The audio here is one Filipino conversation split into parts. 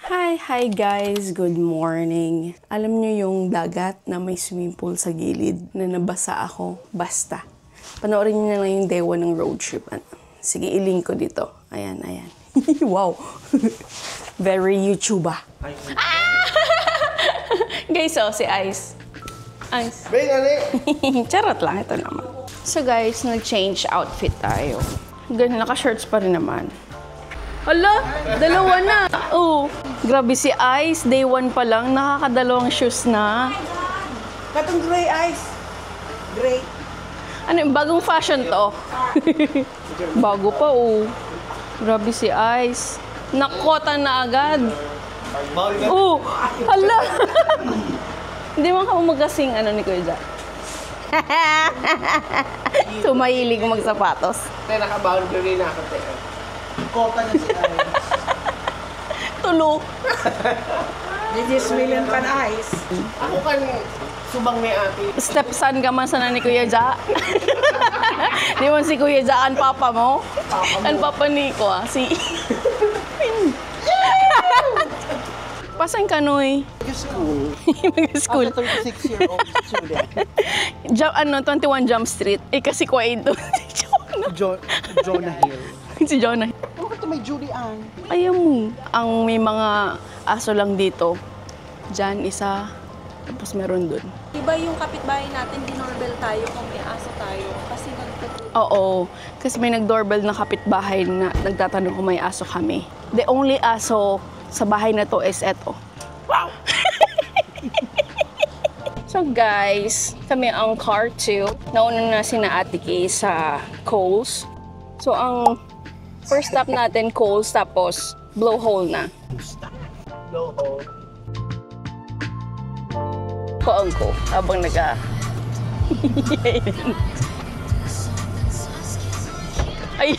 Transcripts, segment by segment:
Hi guys! Good morning! Alam nyo yung dagat na may swimming pool sa gilid na nabasa ako? Basta. Panoorin nyo na lang yung day 1 ng road trip. Sige, ilink ko dito. Ayan. Wow! Very YouTuber. Ah! Guys, si Ice. Ice. Charot lang, ito naman. So guys, nag-change outfit tayo. Ganun, naka-shirts pa rin naman. Hala, dalawa na. Oh, grabe si Ice. Day 1 pa lang, nakakadalawang shoes na. Katong gray Ice. Gray. Ano, bagong fashion to? Bago pa, oh. Grabe si Ice. Nakota na agad. Oh, hala. Hindi man ka magasing ni Kuya Jack. Tumahilig magsapatos. Naka-boundary na ako. Kota na si Ice. Tulog. This is million pan Ice. Ako kan subang ni ate. Stepson ka man sana ni Kuya Ja. Di man si Kuya Ja ang papa mo? Ang papa ni ko si... Pasan ka, Noy? School. Mag-school. As a 36-year-old student. 21 Jump Street. Kasi ko ay doon. Jonah Hill. Si Jonah. Ano ka ito may Judy Ann? Ayaw mo. Ang may mga aso lang dito. Diyan, isa. Tapos meron dun. Diba yung kapitbahay natin, dinoorbell tayo kung may aso tayo kasi nagtutuloy. Oo. Kasi may nag-doorbell na kapitbahay na nagtatanong kung may aso kami. The only aso sa bahay na to is eto. Wow! So guys, kami ang car 2. Nauna na sina Ate Kay sa Coles. So ang first stop natin, Coles, tapos Blowhole na. Blowhole. Kuang ko habang Ay!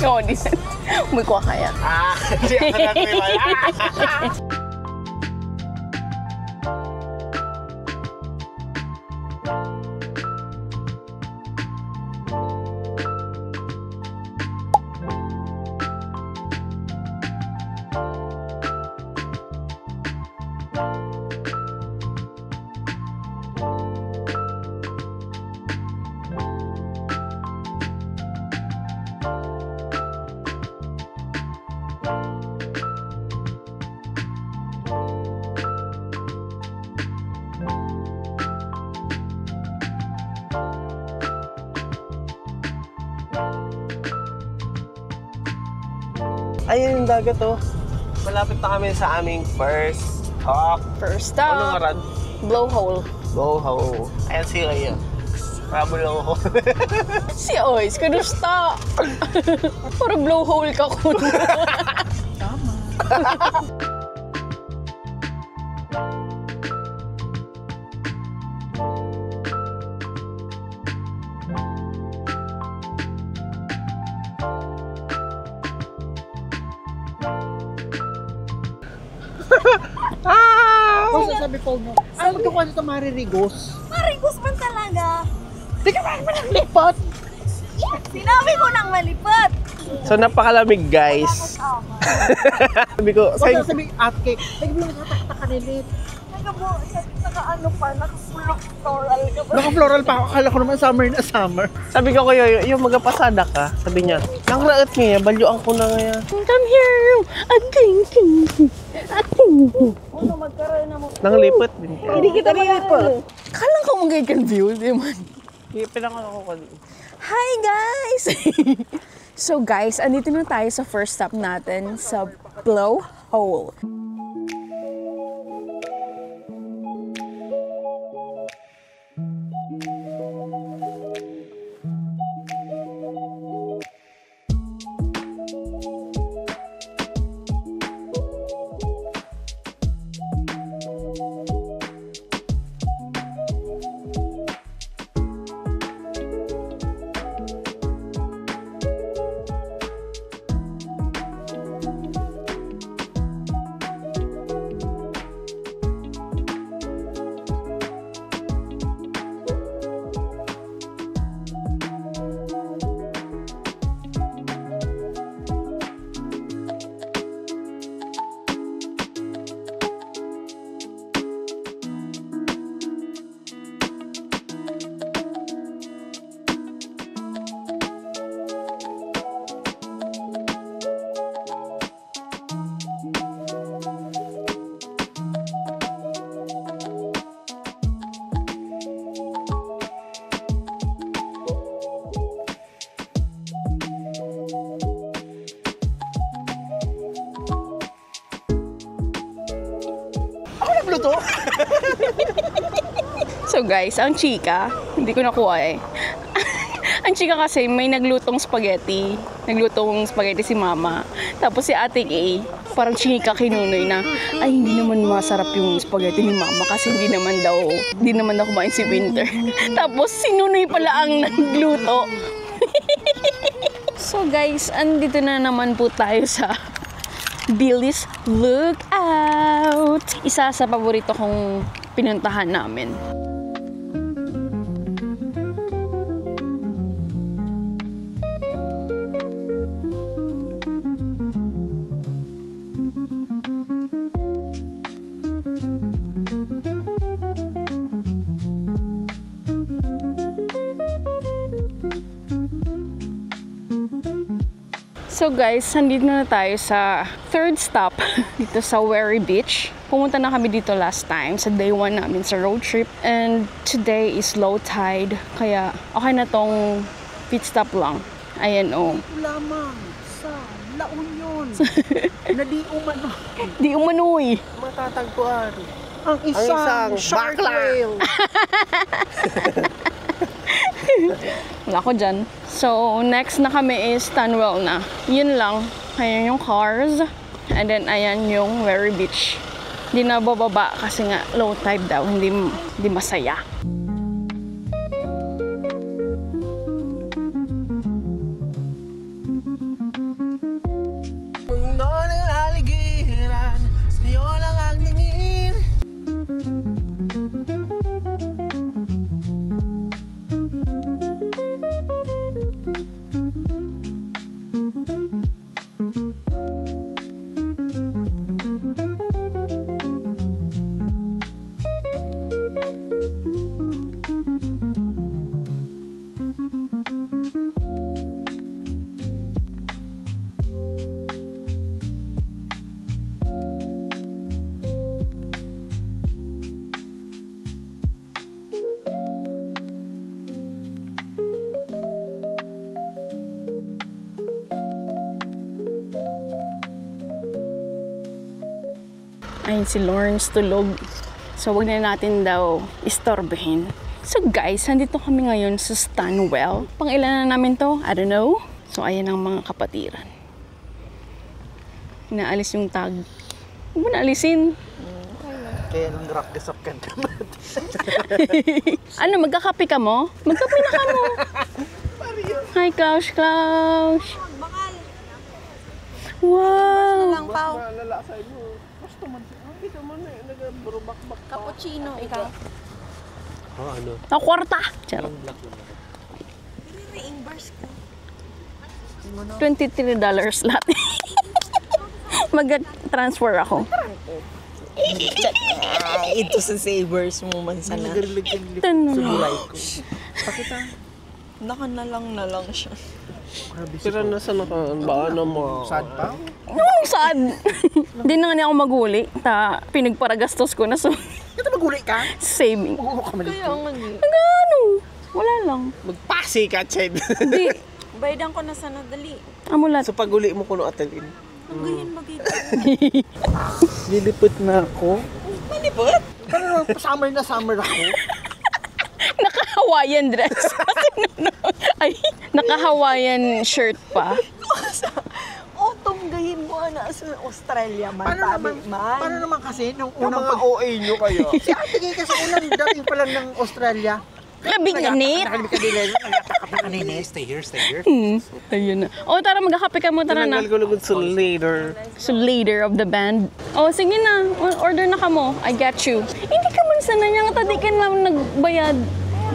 Oo, di yan. May kuha kaya. Hindi ako nagwiwala. Ayun yung dagat oh. Malapit na kami sa aming first stop. First Ano nga stop, Rad? Blowhole. Blowhole. Ayan si Rhea. Blowhole. Si Oys, kanusta? Para blowhole ka ko. Tama. Kung sasabi po mo, magkakuha nito maririgos. Marigos man talaga. Di ka ba lipat? Sinabi ko nang malipot. So napakalamig guys. Sabi ko, Kung sasabi, ate, nagbilang nakatakta ka nilit. Naka-ano pa, naka-floral ka ba? Naka-floral pa ako, akala ko naman summer na summer. sabi ko kayo, yung magapasada ka, sabi niya, nang raot niya, balyuan ko na ngayon. Come here! Ano, magkaroon na mo. Nang lipot din. Hindi kita malipot. Kala ko mag-confuse, di man. Pinangan ako kanina. Hi guys! So guys, andito na tayo sa first stop natin sa Blowhole. to? So guys, ang chika, hindi ko nakuha eh. Ang chika kasi may naglutong spaghetti. Naglutong spaghetti si mama. Tapos si Ate A, parang chika kay Nunoy na, ay hindi naman masarap yung spaghetti ni mama kasi hindi naman daw kumain si Winter. Tapos si Nunoy pala ang nagluto. So guys, andito na naman po tayo sa Billy's Lookout. Isa sa paborito kong pinuntahan namin. So guys, nandito na tayo sa third stop dito sa Wherry Beach. Pumunta na kami dito last time sa day 1 namin sa road trip. And today is low tide. Kaya okay na tong pit stop lang. Ayan o. Lamang sa La Union. Na Di umanoy. Matatagpuan. Ang isang shark whale. Wala ko dyan. So, next na kami is Stanwell na. Yun lang. Ayan yung cars. And then, ayan yung Wherry Beach. Hindi na bababa kasi nga low tide daw. Hindi masaya. Mundo ng aligiran, sa'yo lang ang tingin. Ayun si Lawrence tulog. So, wag na natin daw istorbohin. So guys, nandito kami ngayon sa Stanwell. Pang-ilan na namin to? I don't know. So, ayan ang mga kapatiran. Inaalis yung tag. Huwag mo na alisin. Kaya nung rock the sock ka naman. Ano, magkakape ka mo? Magkape na ka mo. Hi, Klaus. Bakal. Wow. Lang, Pao. Lalasay mo. Basta man. Kita mo na nag-burubak-bak. Cappuccino, ikaw. Oh, ano? Ang kwarta. Charot. Reimburse ko. $23 lahat. Mag-transfer ako. Ito sa savers mo man sana. Ito na. Naka na lang siya. Pero nasa baka na mo. Sad pa? Anong sad? Hindi na nga niya ako maguli. Pinagparagastos ko na so Ito maguli ka? saving. Oo ka mali. Kaya nga ni. Ano? Wala lang. Magpasi ka, Ched. Hindi. Baydan ko na sana dali. Amulat. So pag-uli mo kuno atalin. Hanggayin magiging. Lilipot na ako. Malibot? Pero summer na summer ako. Naka-Hawaiian dress. Ay, naka-Hawaiian shirt pa. Autumn gahin mo na sa Australia man. Paano naman kasi nung Yung unang mga OA nyo kaya. Si Ate Gay kasi unang dating pa lang ng Australia. Labing init. Nakalimik ka nila. Nagkakap na kanina. Stay here. Ayun na. O, tara, magkakape ka mo. Tara na. Tinanggal ko lugod so later. So, leader of the band. O, sige na. Order na ka mo. I got you. Hindi ka man sana niya. Tadi ka na nagbayad.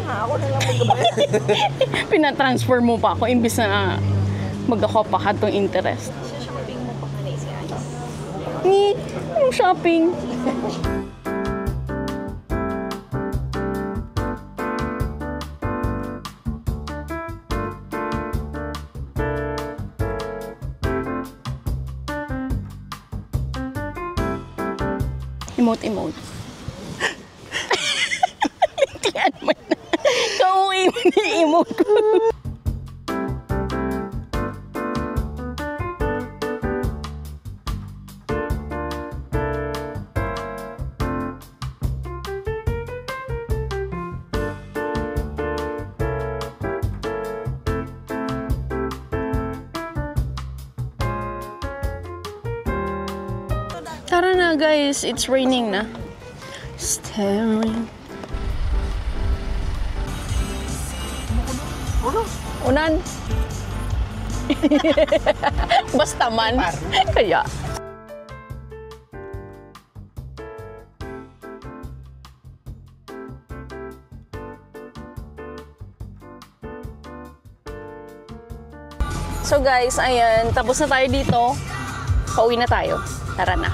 Ako na lang magbabayad. Pinatransfer mo pa ako. Imbis na mag-ako pa ka itong interest. Shopping mo pa kanay si Ice. Ni, anong shopping? Emote. Lintian mo na. Kauwi mo na yung emote ko. na guys, it's raining na. Staring. Unan. Basta man. Kaya. So guys, ayan, tapos na tayo dito. Pauwi na tayo. Tara na.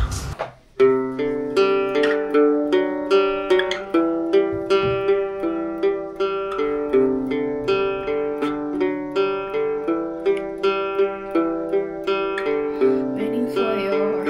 Waiting for your